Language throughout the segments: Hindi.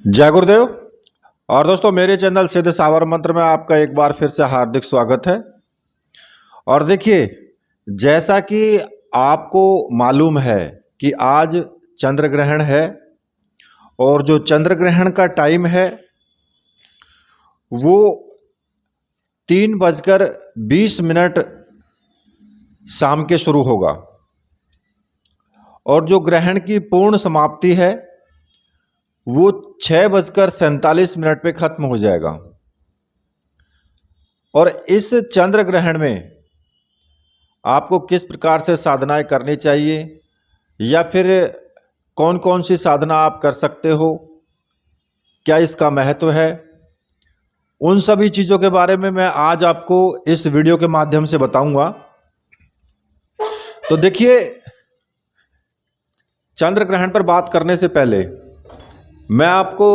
जय गुरुदेव। और दोस्तों, मेरे चैनल सिद्ध सावर मंत्र में आपका एक बार फिर से हार्दिक स्वागत है। और देखिए, जैसा कि आपको मालूम है कि आज चंद्र ग्रहण है और जो चंद्र ग्रहण का टाइम है वो 3:20 शाम के शुरू होगा और जो ग्रहण की पूर्ण समाप्ति है वो 6:47 पे खत्म हो जाएगा। और इस चंद्र ग्रहण में आपको किस प्रकार से साधनाएं करनी चाहिए या फिर कौन कौन सी साधना आप कर सकते हो, क्या इसका महत्व है, उन सभी चीज़ों के बारे में मैं आज आपको इस वीडियो के माध्यम से बताऊंगा। तो देखिए, चंद्र ग्रहण पर बात करने से पहले मैं आपको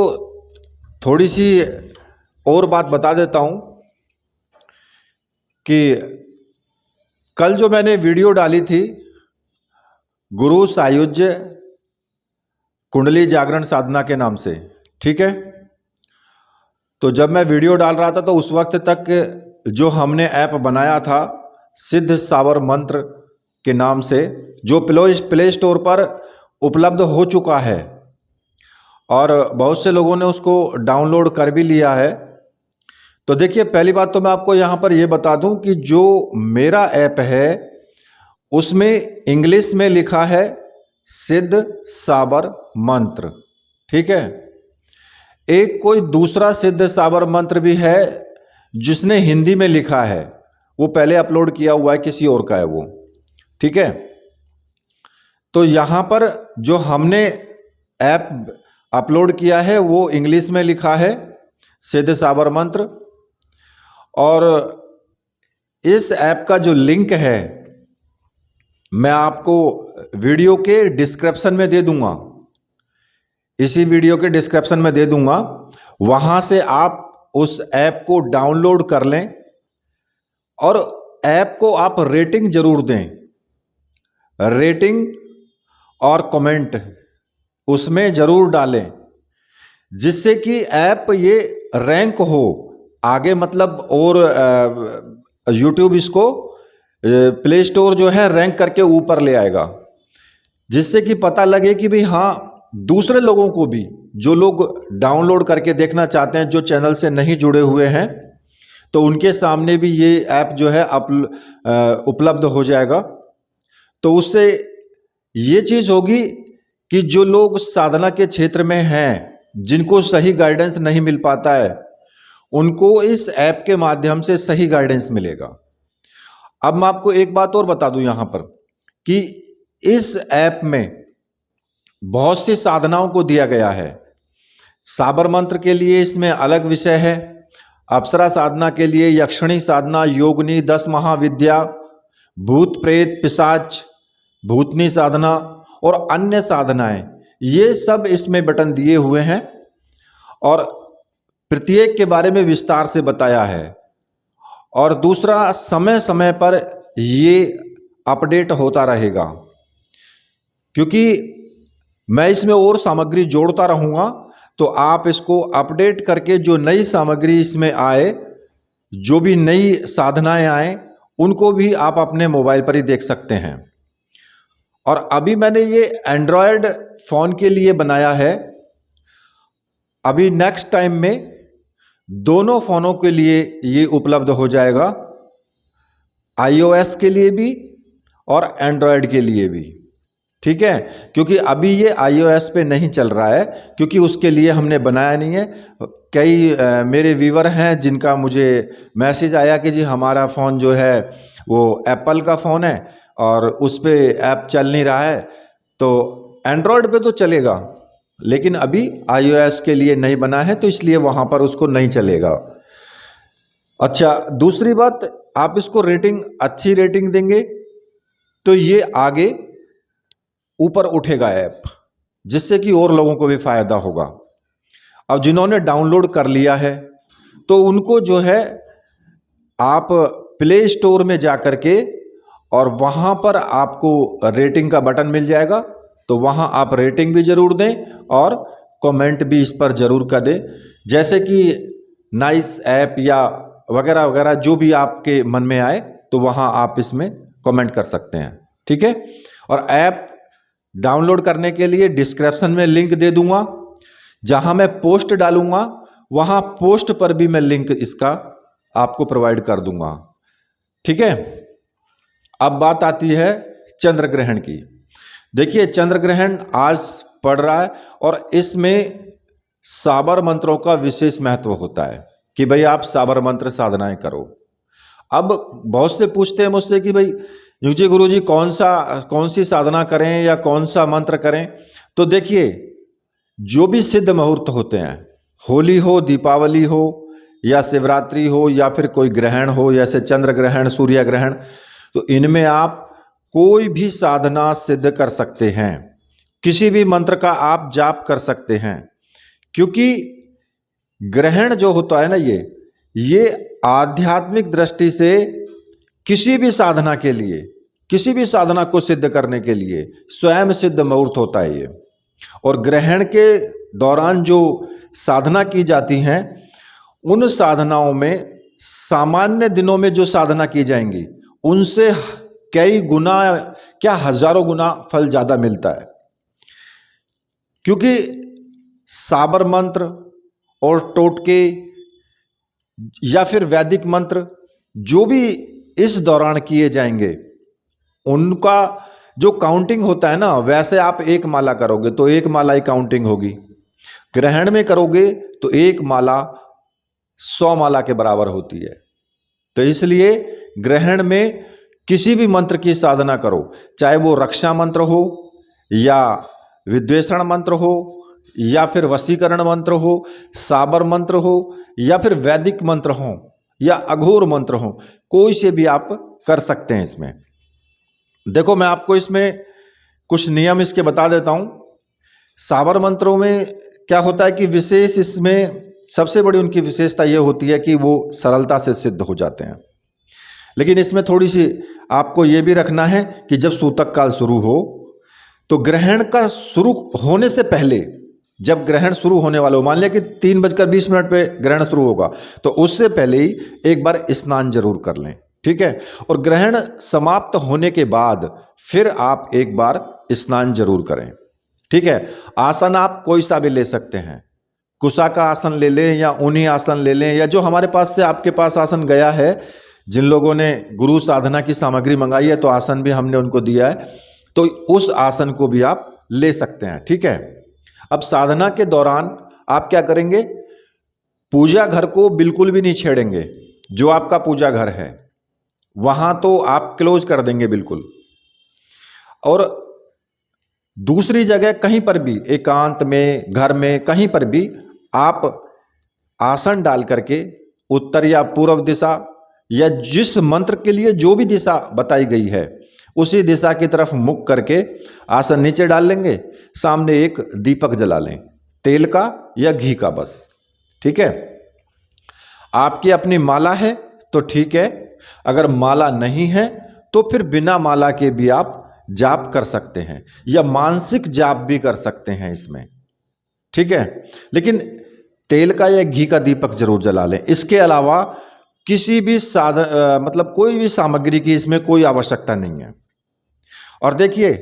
थोड़ी सी और बात बता देता हूं कि कल जो मैंने वीडियो डाली थी गुरु सायुज्य कुंडली जागरण साधना के नाम से, ठीक है। तो जब मैं वीडियो डाल रहा था तो उस वक्त तक जो हमने ऐप बनाया था सिद्ध सावर मंत्र के नाम से, जो प्ले स्टोर पर उपलब्ध हो चुका है और बहुत से लोगों ने उसको डाउनलोड कर भी लिया है। तो देखिए, पहली बात तो मैं आपको यहाँ पर यह बता दूं कि जो मेरा ऐप है उसमें इंग्लिश में लिखा है सिद्ध साबर मंत्र, ठीक है। एक कोई दूसरा सिद्ध साबर मंत्र भी है जिसने हिंदी में लिखा है, वो पहले अपलोड किया हुआ है, किसी और का है वो, ठीक है। तो यहाँ पर जो हमने ऐप अपलोड किया है वो इंग्लिश में लिखा है सिद्ध साबर मंत्र, और इस ऐप का जो लिंक है मैं आपको वीडियो के डिस्क्रिप्शन में दे दूंगा, इसी वीडियो के डिस्क्रिप्शन में दे दूंगा। वहां से आप उस ऐप को डाउनलोड कर लें और ऐप को आप रेटिंग जरूर दें, रेटिंग और कमेंट उसमें जरूर डालें, जिससे कि ऐप ये रैंक हो आगे, मतलब और YouTube इसको प्ले स्टोर जो है रैंक करके ऊपर ले आएगा, जिससे कि पता लगे कि भाई हाँ, दूसरे लोगों को भी, जो लोग डाउनलोड करके देखना चाहते हैं, जो चैनल से नहीं जुड़े हुए हैं, तो उनके सामने भी ये ऐप जो है उपलब्ध हो जाएगा। तो उससे ये चीज़ होगी कि जो लोग साधना के क्षेत्र में हैं, जिनको सही गाइडेंस नहीं मिल पाता है, उनको इस ऐप के माध्यम से सही गाइडेंस मिलेगा। अब मैं आपको एक बात और बता दूं यहाँ पर कि इस ऐप में बहुत सी साधनाओं को दिया गया है। साबर मंत्र के लिए इसमें अलग विषय है, अप्सरा साधना के लिए यक्षिणी साधना, योगिनी, 10 महाविद्या, भूत प्रेत पिशाच भूतनी साधना और अन्य साधनाएं, ये सब इसमें बटन दिए हुए हैं और प्रत्येक के बारे में विस्तार से बताया है। और दूसरा, समय समय पर ये अपडेट होता रहेगा, क्योंकि मैं इसमें और सामग्री जोड़ता रहूँगा, तो आप इसको अपडेट करके जो नई सामग्री इसमें आए, जो भी नई साधनाएं आए, उनको भी आप अपने मोबाइल पर ही देख सकते हैं। और अभी मैंने ये एंड्रॉयड फ़ोन के लिए बनाया है, अभी नेक्स्ट टाइम में दोनों फ़ोनों के लिए ये उपलब्ध हो जाएगा, iOS के लिए भी और एंड्रॉयड के लिए भी, ठीक है। क्योंकि अभी ये iOS पे नहीं चल रहा है, क्योंकि उसके लिए हमने बनाया नहीं है। कई मेरे व्यूवर हैं जिनका मुझे मैसेज आया कि जी हमारा फ़ोन जो है वो एप्पल का फ़ोन है और उस पर ऐप चल नहीं रहा है, तो एंड्रॉयड पे तो चलेगा, लेकिन अभी iOS के लिए नहीं बना है, तो इसलिए वहाँ पर उसको नहीं चलेगा। अच्छा, दूसरी बात, आप इसको रेटिंग, अच्छी रेटिंग देंगे तो ये आगे ऊपर उठेगा ऐप, जिससे कि और लोगों को भी फायदा होगा। अब जिन्होंने डाउनलोड कर लिया है तो उनको जो है आप प्ले स्टोर में जा कर के और वहाँ पर आपको रेटिंग का बटन मिल जाएगा, तो वहाँ आप रेटिंग भी जरूर दें और कमेंट भी इस पर ज़रूर कर दें, जैसे कि नाइस ऐप या वगैरह वगैरह जो भी आपके मन में आए तो वहाँ आप इसमें कमेंट कर सकते हैं। ठीक है, और ऐप डाउनलोड करने के लिए डिस्क्रिप्शन में लिंक दे दूंगा, जहाँ मैं पोस्ट डालूंगा वहाँ पोस्ट पर भी मैं लिंक इसका आपको प्रोवाइड कर दूंगा। ठीक है, अब बात आती है चंद्र ग्रहण की। देखिए चंद्र ग्रहण आज पड़ रहा है और इसमें साबर मंत्रों का विशेष महत्व होता है कि भाई आप साबर मंत्र साधनाएं करो। अब बहुत से पूछते हैं मुझसे कि भाई जी गुरुजी कौन सी साधना करें या कौन सा मंत्र करें। तो देखिए जो भी सिद्ध मुहूर्त होते हैं, होली हो, दीपावली हो या शिवरात्रि हो या फिर कोई ग्रहण हो जैसे चंद्र ग्रहण, सूर्य ग्रहण, तो इनमें आप कोई भी साधना सिद्ध कर सकते हैं, किसी भी मंत्र का आप जाप कर सकते हैं, क्योंकि ग्रहण जो होता है ना ये आध्यात्मिक दृष्टि से किसी भी साधना के लिए, किसी भी साधना को सिद्ध करने के लिए स्वयं सिद्ध मुहूर्त होता है ये। और ग्रहण के दौरान जो साधना की जाती हैं उन साधनाओं में सामान्य दिनों में जो साधना की जाएंगी उनसे कई गुना क्या हजारों गुना फल ज्यादा मिलता है, क्योंकि साबर मंत्र और टोटके या फिर वैदिक मंत्र जो भी इस दौरान किए जाएंगे उनका जो काउंटिंग होता है ना, वैसे आप एक माला करोगे तो एक माला ही काउंटिंग होगी, ग्रहण में करोगे तो एक माला 100 माला के बराबर होती है। तो इसलिए ग्रहण में किसी भी मंत्र की साधना करो, चाहे वो रक्षा मंत्र हो या विद्वेषण मंत्र हो या फिर वशीकरण मंत्र हो, साबर मंत्र हो या फिर वैदिक मंत्र हो या अघोर मंत्र हो, कोई से भी आप कर सकते हैं। इसमें देखो मैं आपको इसमें कुछ नियम इसके बता देता हूं। साबर मंत्रों में क्या होता है कि विशेष इसमें सबसे बड़ी उनकी विशेषता यह होती है कि वो सरलता से सिद्ध हो जाते हैं, लेकिन इसमें थोड़ी सी आपको ये भी रखना है कि जब सूतक काल शुरू हो तो ग्रहण का शुरू होने से पहले, जब ग्रहण शुरू होने वाला हो, मान लिया कि 3:20 पे ग्रहण शुरू होगा, तो उससे पहले ही एक बार स्नान जरूर कर लें। ठीक है, और ग्रहण समाप्त होने के बाद फिर आप एक बार स्नान जरूर करें। ठीक है, आसन आप कोई सा भी ले सकते हैं, कुशा का आसन ले लें या ऊनी आसन ले लें, या जो हमारे पास से आपके पास आसन गया है, जिन लोगों ने गुरु साधना की सामग्री मंगाई है तो आसन भी हमने उनको दिया है, तो उस आसन को भी आप ले सकते हैं। ठीक है, अब साधना के दौरान आप क्या करेंगे, पूजा घर को बिल्कुल भी नहीं छेड़ेंगे। जो आपका पूजा घर है वहां तो आप क्लोज कर देंगे बिल्कुल, और दूसरी जगह कहीं पर भी एकांत में, घर में, कहीं पर भी आप आसन डाल करके उत्तर या पूर्व दिशा या जिस मंत्र के लिए जो भी दिशा बताई गई है उसी दिशा की तरफ मुख करके आसन नीचे डाल लेंगे, सामने एक दीपक जला लें, तेल का या घी का बस। ठीक है, आपकी अपनी माला है तो ठीक है, अगर माला नहीं है तो फिर बिना माला के भी आप जाप कर सकते हैं या मानसिक जाप भी कर सकते हैं इसमें। ठीक है, लेकिन तेल का या घी का दीपक जरूर जला लें। इसके अलावा किसी भी मतलब कोई भी सामग्री की इसमें कोई आवश्यकता नहीं है। और देखिए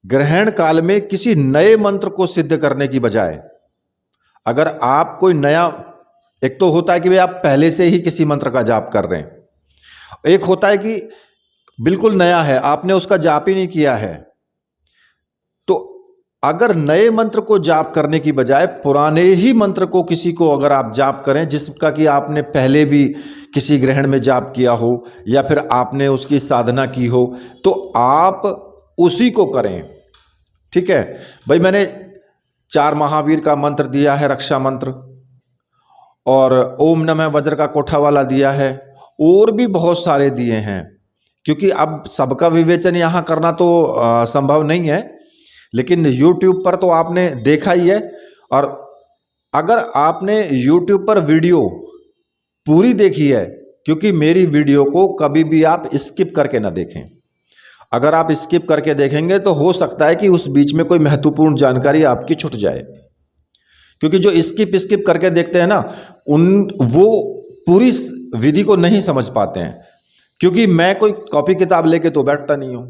ग्रहण काल में किसी नए मंत्र को सिद्ध करने की बजाय अगर आप कोई नया, एक तो होता है कि भाई आप पहले से ही किसी मंत्र का जाप कर रहे हैं, एक होता है कि बिल्कुल नया है, आपने उसका जाप ही नहीं किया है, तो अगर नए मंत्र को जाप करने की बजाय पुराने ही मंत्र को किसी को अगर आप जाप करें जिसका कि आपने पहले भी किसी ग्रहण में जाप किया हो या फिर आपने उसकी साधना की हो, तो आप उसी को करें। ठीक है भाई, मैंने 4 महावीर का मंत्र दिया है, रक्षा मंत्र, और ओम नमः वज्र का कोठा वाला दिया है, और भी बहुत सारे दिए हैं, क्योंकि अब सबका विवेचन यहाँ करना तो संभव नहीं है, लेकिन YouTube पर तो आपने देखा ही है। और अगर आपने YouTube पर वीडियो पूरी देखी है, क्योंकि मेरी वीडियो को कभी भी आप स्किप करके ना देखें, अगर आप स्किप करके देखेंगे तो हो सकता है कि उस बीच में कोई महत्वपूर्ण जानकारी आपकी छूट जाए। क्योंकि जो स्किप स्किप करके देखते हैं ना, वो पूरी विधि को नहीं समझ पाते हैं। क्योंकि मैं कोई कॉपी किताब लेके तो बैठता नहीं हूं,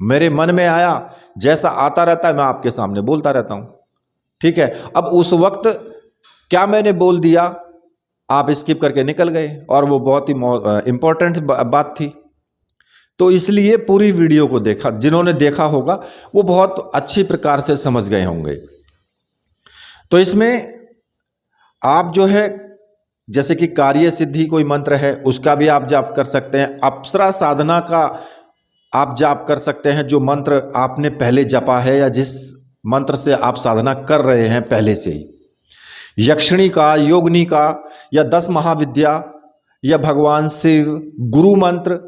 मेरे मन में आया, जैसा आता रहता है मैं आपके सामने बोलता रहता हूं। ठीक है, अब उस वक्त क्या मैंने बोल दिया, आप स्किप करके निकल गए, और वो बहुत ही इंपॉर्टेंट बात थी। तो इसलिए पूरी वीडियो को देखा, जिन्होंने देखा होगा वो बहुत अच्छी प्रकार से समझ गए होंगे। तो इसमें आप जो है, जैसे कि कार्य सिद्धि कोई मंत्र है, उसका भी आप जाप कर सकते हैं। अप्सरा साधना का आप जाप कर सकते हैं, जो मंत्र आपने पहले जपा है या जिस मंत्र से आप साधना कर रहे हैं पहले से ही। यक्षिणी का, योगिनी का, या 10 महाविद्या, या भगवान शिव, गुरु मंत्र।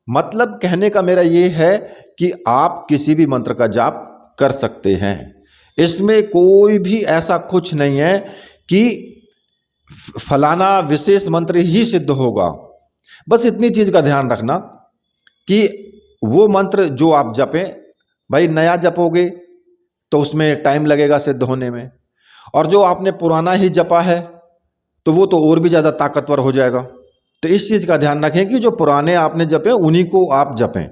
मतलब कहने का मेरा ये है कि आप किसी भी मंत्र का जाप कर सकते हैं। इसमें कोई भी ऐसा कुछ नहीं है कि फलाना विशेष मंत्र ही सिद्ध होगा। बस इतनी चीज का ध्यान रखना कि वो मंत्र जो आप जपें, भाई नया जपोगे तो उसमें टाइम लगेगा सिद्ध होने में, और जो आपने पुराना ही जपा है तो वो तो और भी ज़्यादा ताकतवर हो जाएगा। तो इस चीज़ का ध्यान रखें कि जो पुराने आपने जपे उन्हीं को आप जपें।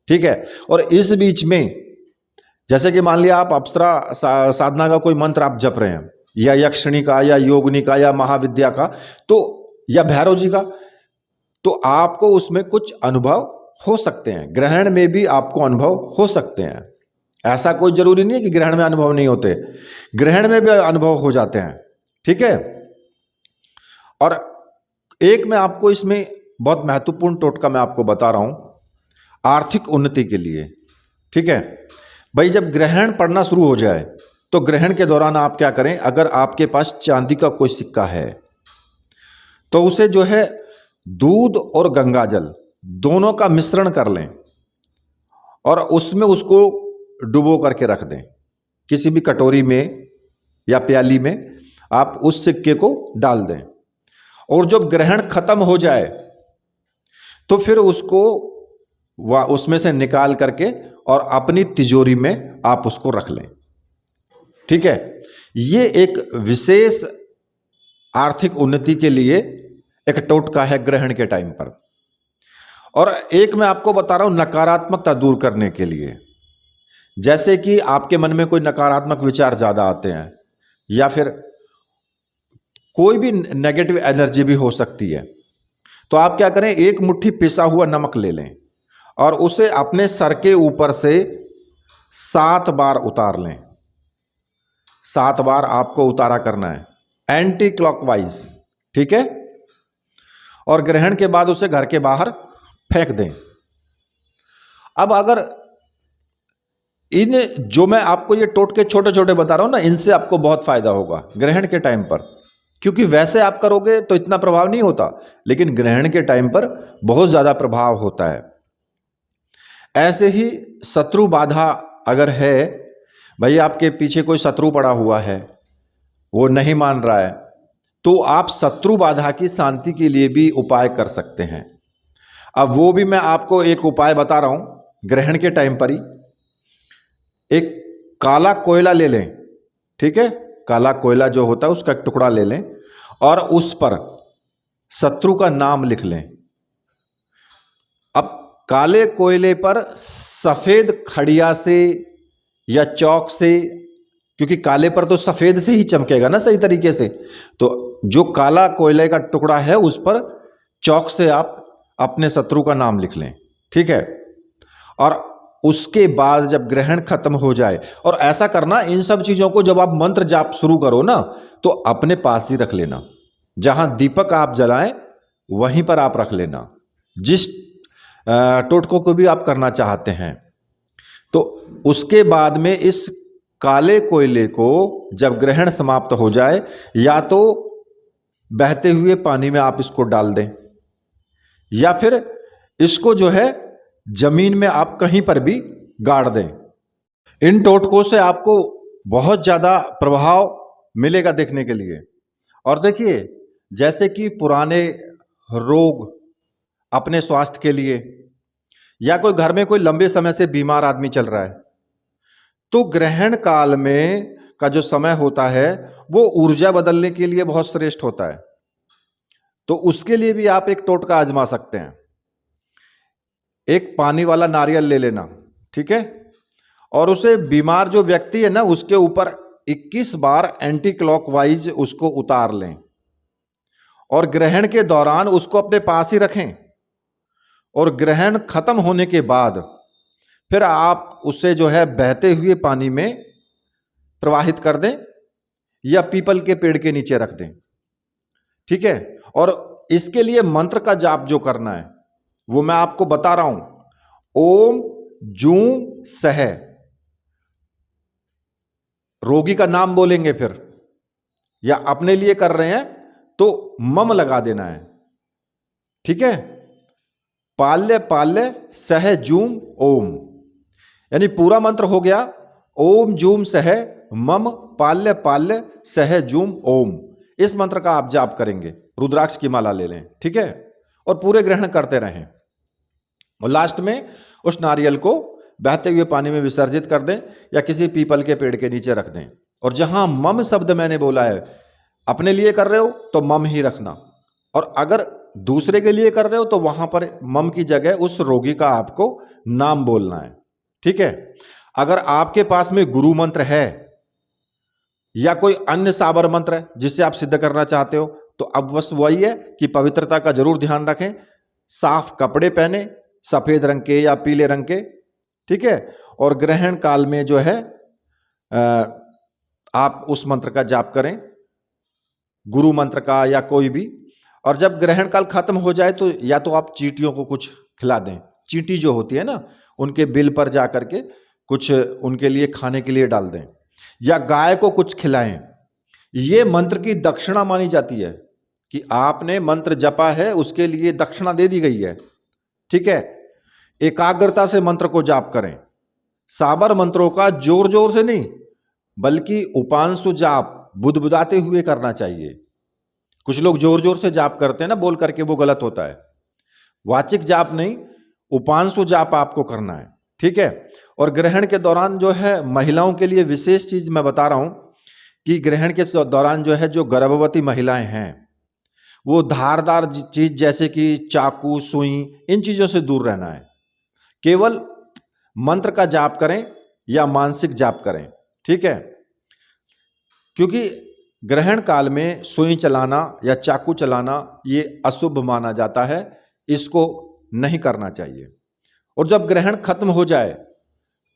ठीक है, और इस बीच में जैसे कि मान लिया आप अप्सरा साधना का कोई मंत्र आप जप रहे हैं, या यक्षिणी का, या योगिनी का, या महाविद्या का, तो या भैरव जी का, तो आपको उसमें कुछ अनुभव हो सकते हैं, ग्रहण में भी आपको अनुभव हो सकते हैं। ऐसा कोई जरूरी नहीं है कि ग्रहण में अनुभव नहीं होते, ग्रहण में भी अनुभव हो जाते हैं। ठीक है, और एक मैं आपको इसमें बहुत महत्वपूर्ण टोटका मैं आपको बता रहा हूं, आर्थिक उन्नति के लिए। ठीक है भाई, जब ग्रहण पड़ना शुरू हो जाए तो ग्रहण के दौरान आप क्या करें, अगर आपके पास चांदी का कोई सिक्का है तो उसे जो है दूध और गंगाजल दोनों का मिश्रण कर लें, और उसमें उसको डुबो करके रख दें। किसी भी कटोरी में या प्याली में आप उस सिक्के को डाल दें, और जब ग्रहण खत्म हो जाए तो फिर उसको उसमें से निकाल करके और अपनी तिजोरी में आप उसको रख लें। ठीक है, ये एक विशेष आर्थिक उन्नति के लिए एक टोटका है ग्रहण के टाइम पर। और एक मैं आपको बता रहा हूं नकारात्मकता दूर करने के लिए। जैसे कि आपके मन में कोई नकारात्मक विचार ज्यादा आते हैं, या फिर कोई भी नेगेटिव एनर्जी भी हो सकती है, तो आप क्या करें, एक मुट्ठी पिसा हुआ नमक ले लें और उसे अपने सर के ऊपर से 7 बार उतार लें। 7 बार आपको उतारा करना है, एंटी क्लॉकवाइज। ठीक है, और ग्रहण के बाद उसे घर के बाहर फेंक दें। अब अगर इन जो मैं आपको ये टोटके छोटे छोटे बता रहा हूं ना, इनसे आपको बहुत फायदा होगा ग्रहण के टाइम पर, क्योंकि वैसे आप करोगे तो इतना प्रभाव नहीं होता, लेकिन ग्रहण के टाइम पर बहुत ज्यादा प्रभाव होता है। ऐसे ही शत्रु बाधा अगर है, भाई आपके पीछे कोई शत्रु पड़ा हुआ है, वो नहीं मान रहा है, तो आप शत्रु बाधा की शांति के लिए भी उपाय कर सकते हैं। अब वो भी मैं आपको एक उपाय बता रहा हूं ग्रहण के टाइम पर ही। एक काला कोयला ले लें। ठीक है, काला कोयला जो होता है उसका एक टुकड़ा ले लें और उस पर शत्रु का नाम लिख लें। अब काले कोयले पर सफेद खड़िया से या चौक से, क्योंकि काले पर तो सफेद से ही चमकेगा ना सही तरीके से, तो जो काला कोयले का टुकड़ा है उस पर चौक से आप अपने शत्रु का नाम लिख लें। ठीक है, और उसके बाद जब ग्रहण खत्म हो जाए, और ऐसा करना, इन सब चीजों को जब आप मंत्र जाप शुरू करो ना तो अपने पास ही रख लेना, जहां दीपक आप जलाएं वहीं पर आप रख लेना, जिस टोटकों को भी आप करना चाहते हैं। तो उसके बाद में इस काले कोयले को जब ग्रहण समाप्त हो जाए, या तो बहते हुए पानी में आप इसको डाल दें, या फिर इसको जो है जमीन में आप कहीं पर भी गाड़ दें। इन टोटकों से आपको बहुत ज्यादा प्रभाव मिलेगा देखने के लिए। और देखिए, जैसे कि पुराने रोग अपने स्वास्थ्य के लिए, या कोई घर में कोई लंबे समय से बीमार आदमी चल रहा है, तो ग्रहण काल में का जो समय होता है वो ऊर्जा बदलने के लिए बहुत श्रेष्ठ होता है। तो उसके लिए भी आप एक टोटका आजमा सकते हैं। एक पानी वाला नारियल ले लेना, ठीक है, और उसे बीमार जो व्यक्ति है ना उसके ऊपर 21 बार एंटी क्लॉकवाइज उसको उतार लें और ग्रहण के दौरान उसको अपने पास ही रखें और ग्रहण खत्म होने के बाद फिर आप उसे जो है बहते हुए पानी में प्रवाहित कर दें या पीपल के पेड़ के नीचे रख दें, ठीक है। और इसके लिए मंत्र का जाप जो करना है वो मैं आपको बता रहा हूं। ओम जूं सह, रोगी का नाम बोलेंगे फिर, या अपने लिए कर रहे हैं तो मम लगा देना है, ठीक है। पाल्य पाल्य सह जूम ओम, यानी पूरा मंत्र हो गया ओम जूम सह मम पाल्य पाल्य सह जूम ओम। इस मंत्र का आप जाप करेंगे, रुद्राक्ष की माला ले लें, ठीक है, और पूरे ग्रहण करते रहें और लास्ट में उस नारियल को बहते हुए पानी में विसर्जित कर दें या किसी पीपल के पेड़ के नीचे रख दें। और जहां मम शब्द मैंने बोला है, अपने लिए कर रहे हो तो मम ही रखना, और अगर दूसरे के लिए कर रहे हो तो वहां पर मम की जगह उस रोगी का आपको नाम बोलना है, ठीक है। अगर आपके पास में गुरु मंत्र है या कोई अन्य साबर मंत्र है जिसे आप सिद्ध करना चाहते हो तो अब बस वही है कि पवित्रता का जरूर ध्यान रखें, साफ कपड़े पहने, सफेद रंग के या पीले रंग के, ठीक है। और ग्रहण काल में जो है आप उस मंत्र का जाप करें, गुरु मंत्र का या कोई भी। और जब ग्रहण काल खत्म हो जाए तो या तो आप चींटियों को कुछ खिला दें, चींटी जो होती है ना उनके बिल पर जा करके कुछ उनके लिए खाने के लिए डाल दें, या गाय को कुछ खिलाएं। ये मंत्र की दक्षिणा मानी जाती है कि आपने मंत्र जपा है, उसके लिए दक्षिणा दे दी गई है, ठीक है। एकाग्रता से मंत्र को जाप करें, साबर मंत्रों का जोर जोर से नहीं बल्कि उपांशु जाप बुदबुदाते हुए करना चाहिए। कुछ लोग जोर जोर से जाप करते हैं ना बोल करके, वो गलत होता है। वाचिक जाप नहीं, उपांशु जाप आपको करना है, ठीक है। और ग्रहण के दौरान जो है महिलाओं के लिए विशेष चीज मैं बता रहा हूं कि ग्रहण के दौरान जो है जो गर्भवती महिलाएं हैं वो धारदार चीज जैसे कि चाकू सुई इन चीजों से दूर रहना है, केवल मंत्र का जाप करें या मानसिक जाप करें, ठीक है। क्योंकि ग्रहण काल में सुई चलाना या चाकू चलाना ये अशुभ माना जाता है, इसको नहीं करना चाहिए। और जब ग्रहण खत्म हो जाए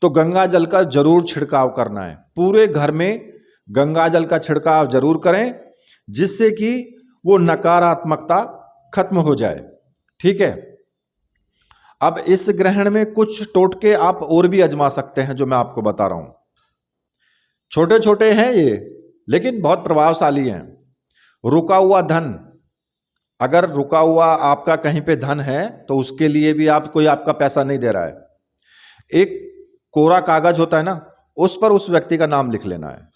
तो गंगा जल का जरूर छिड़काव करना है, पूरे घर में गंगा जल का छिड़काव जरूर करें जिससे कि वो नकारात्मकता खत्म हो जाए, ठीक है। अब इस ग्रहण में कुछ टोटके आप और भी आजमा सकते हैं जो मैं आपको बता रहा हूं। छोटे छोटे हैं ये लेकिन बहुत प्रभावशाली हैं। रुका हुआ धन, अगर रुका हुआ आपका कहीं पे धन है तो उसके लिए भी आप कोई आपका पैसा नहीं दे रहा है, एक कोरा कागज होता है ना उस पर उस व्यक्ति का नाम लिख लेना है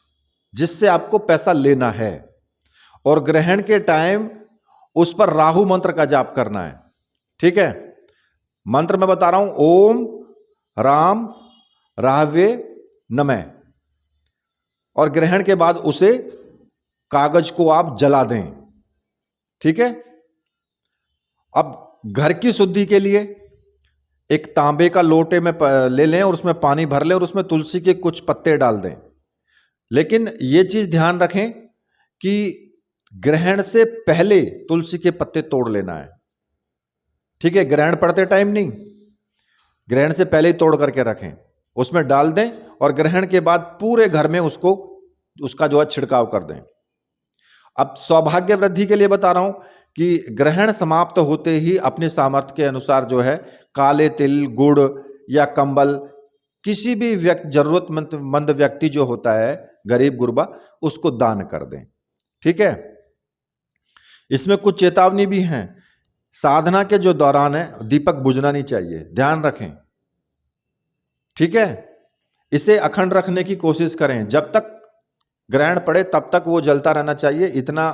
जिससे आपको पैसा लेना है। और ग्रहण के टाइम उस पर राहु मंत्र का जाप करना है, ठीक है। मंत्र मैं बता रहा हूं, ओम राम राहवे नमः। और ग्रहण के बाद उसे कागज को आप जला दें, ठीक है। अब घर की शुद्धि के लिए एक तांबे का लोटे में ले लें और उसमें पानी भर लें और उसमें तुलसी के कुछ पत्ते डाल दें। लेकिन यह चीज ध्यान रखें कि ग्रहण से पहले तुलसी के पत्ते तोड़ लेना है, ठीक है। ग्रहण पड़ते टाइम नहीं, ग्रहण से पहले ही तोड़ करके रखें, उसमें डाल दें और ग्रहण के बाद पूरे घर में उसका जो है छिड़काव कर दें। अब सौभाग्य वृद्धि के लिए बता रहा हूं कि ग्रहण समाप्त होते ही अपने सामर्थ्य के अनुसार जो है काले तिल, गुड़ या कंबल किसी भी जरूरतमंद व्यक्ति जो होता है गरीब गुरबा उसको दान कर दें, ठीक है। इसमें कुछ चेतावनी भी हैं। साधना के जो दौरान है दीपक बुझना नहीं चाहिए, ध्यान रखें, ठीक है। इसे अखंड रखने की कोशिश करें, जब तक ग्रहण पड़े तब तक वो जलता रहना चाहिए। इतना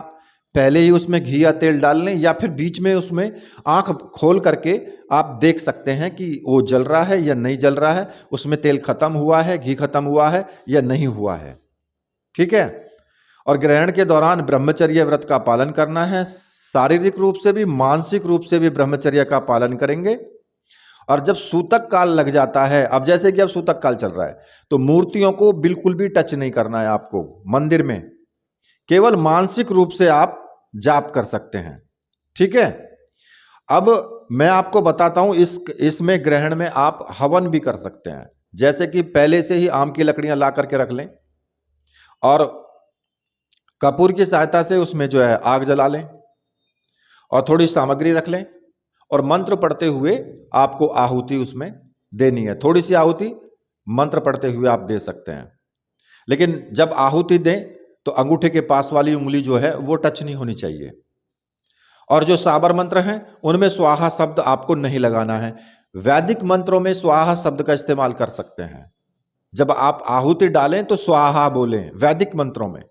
पहले ही उसमें घी या तेल डाल लें या फिर बीच में उसमें आंख खोल करके आप देख सकते हैं कि वो जल रहा है या नहीं जल रहा है, उसमें तेल खत्म हुआ है, घी खत्म हुआ है या नहीं हुआ है, ठीक है। और ग्रहण के दौरान ब्रह्मचर्य व्रत का पालन करना है, शारीरिक रूप से भी मानसिक रूप से भी ब्रह्मचर्य का पालन करेंगे। और जब सूतक काल लग जाता है, अब जैसे कि अब सूतक काल चल रहा है, तो मूर्तियों को बिल्कुल भी टच नहीं करना है आपको मंदिर में, केवल मानसिक रूप से आप जाप कर सकते हैं। ठीक है। अब मैं आपको बताता हूं, इसमें ग्रहण में आप हवन भी कर सकते हैं। जैसे कि पहले से ही आम की लकड़ियां ला करके रख लें और कपूर की सहायता से उसमें जो है आग जला लें और थोड़ी सामग्री रख लें और मंत्र पढ़ते हुए आपको आहुति उसमें देनी है। थोड़ी सी आहुति मंत्र पढ़ते हुए आप दे सकते हैं, लेकिन जब आहुति दें तो अंगूठे के पास वाली उंगली जो है वो टच नहीं होनी चाहिए। और जो साबर मंत्र हैं उनमें स्वाहा शब्द आपको नहीं लगाना है। वैदिक मंत्रों में स्वाहा शब्द का इस्तेमाल कर सकते हैं। जब आप आहुति डालें तो स्वाहा बोलें वैदिक मंत्रों में।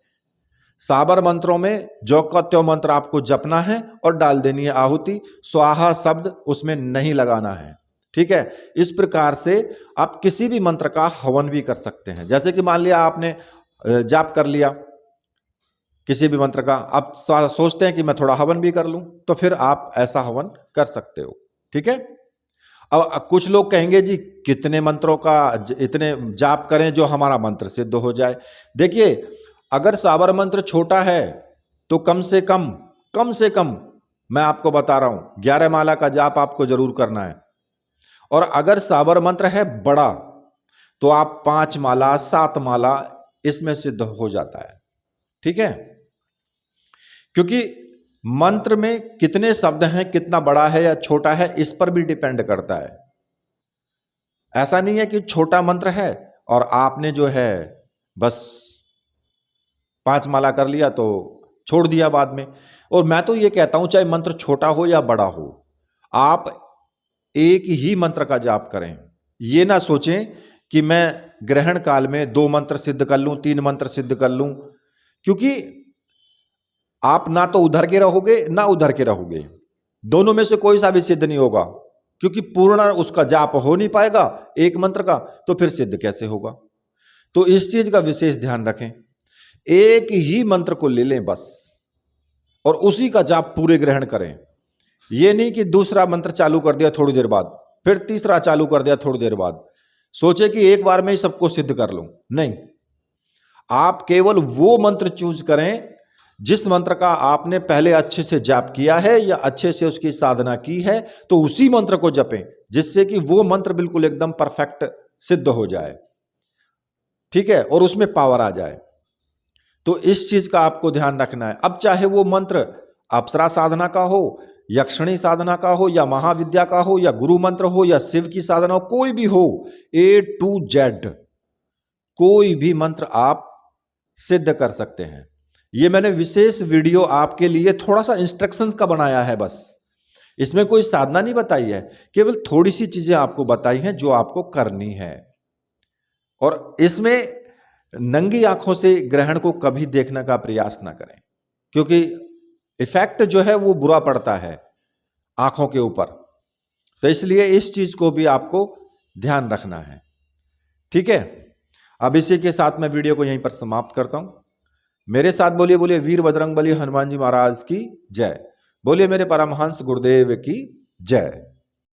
साबर मंत्रों में जो का त्यों मंत्र आपको जपना है और डाल देनी है आहुति, स्वाहा शब्द उसमें नहीं लगाना है। ठीक है। इस प्रकार से आप किसी भी मंत्र का हवन भी कर सकते हैं। जैसे कि मान लिया आपने जाप कर लिया किसी भी मंत्र का, आप सोचते हैं कि मैं थोड़ा हवन भी कर लूं, तो फिर आप ऐसा हवन कर सकते हो। ठीक है। अब कुछ लोग कहेंगे जी कितने मंत्रों का इतने जाप करें जो हमारा मंत्र सिद्ध हो जाए। देखिए, अगर साबर मंत्र छोटा है तो कम से कम मैं आपको बता रहा हूं 11 माला का जाप आपको जरूर करना है। और अगर साबर मंत्र है बड़ा तो आप 5 माला 7 माला इसमें सिद्ध हो जाता है। ठीक है। क्योंकि मंत्र में कितने शब्द हैं, कितना बड़ा है या छोटा है, इस पर भी डिपेंड करता है। ऐसा नहीं है कि छोटा मंत्र है और आपने जो है बस 5 माला कर लिया तो छोड़ दिया बाद में। और मैं तो ये कहता हूं चाहे मंत्र छोटा हो या बड़ा हो, आप एक ही मंत्र का जाप करें। ये ना सोचें कि मैं ग्रहण काल में 2 मंत्र सिद्ध कर लूं, 3 मंत्र सिद्ध कर लूं, क्योंकि आप ना तो उधर के रहोगे ना उधर के रहोगे, दोनों में से कोई सा भी सिद्ध नहीं होगा। क्योंकि पूर्ण उसका जाप हो नहीं पाएगा एक मंत्र का, तो फिर सिद्ध कैसे होगा। तो इस चीज का विशेष ध्यान रखें। एक ही मंत्र को ले लें बस और उसी का जाप पूरे ग्रहण करें। यह नहीं कि दूसरा मंत्र चालू कर दिया थोड़ी देर बाद, फिर तीसरा चालू कर दिया थोड़ी देर बाद, सोचे कि एक बार में ही सबको सिद्ध कर लूं। नहीं, आप केवल वो मंत्र चूज करें जिस मंत्र का आपने पहले अच्छे से जाप किया है या अच्छे से उसकी साधना की है, तो उसी मंत्र को जपें जिससे कि वो मंत्र बिल्कुल एकदम परफेक्ट सिद्ध हो जाए। ठीक है। और उसमें पावर आ जाए। तो इस चीज का आपको ध्यान रखना है। अब चाहे वो मंत्र अप्सरा साधना का हो, यक्षिणी साधना का हो, या महाविद्या का हो, या गुरु मंत्र हो, या शिव की साधना हो, कोई भी हो, A to Z कोई भी मंत्र आप सिद्ध कर सकते हैं। ये मैंने विशेष वीडियो आपके लिए थोड़ा सा इंस्ट्रक्शंस का बनाया है बस। इसमें कोई साधना नहीं बताई है, केवल थोड़ी सी चीजें आपको बताई हैं जो आपको करनी है। और इसमें नंगी आंखों से ग्रहण को कभी देखने का प्रयास ना करें, क्योंकि इफेक्ट जो है वो बुरा पड़ता है आंखों के ऊपर। तो इसलिए इस चीज को भी आपको ध्यान रखना है। ठीक है। अब इसी के साथ मैं वीडियो को यहीं पर समाप्त करता हूं। मेरे साथ बोलिए, बोलिए वीर बजरंगबली हनुमान जी महाराज की जय। बोलिए मेरे परमहंस गुरुदेव की जय।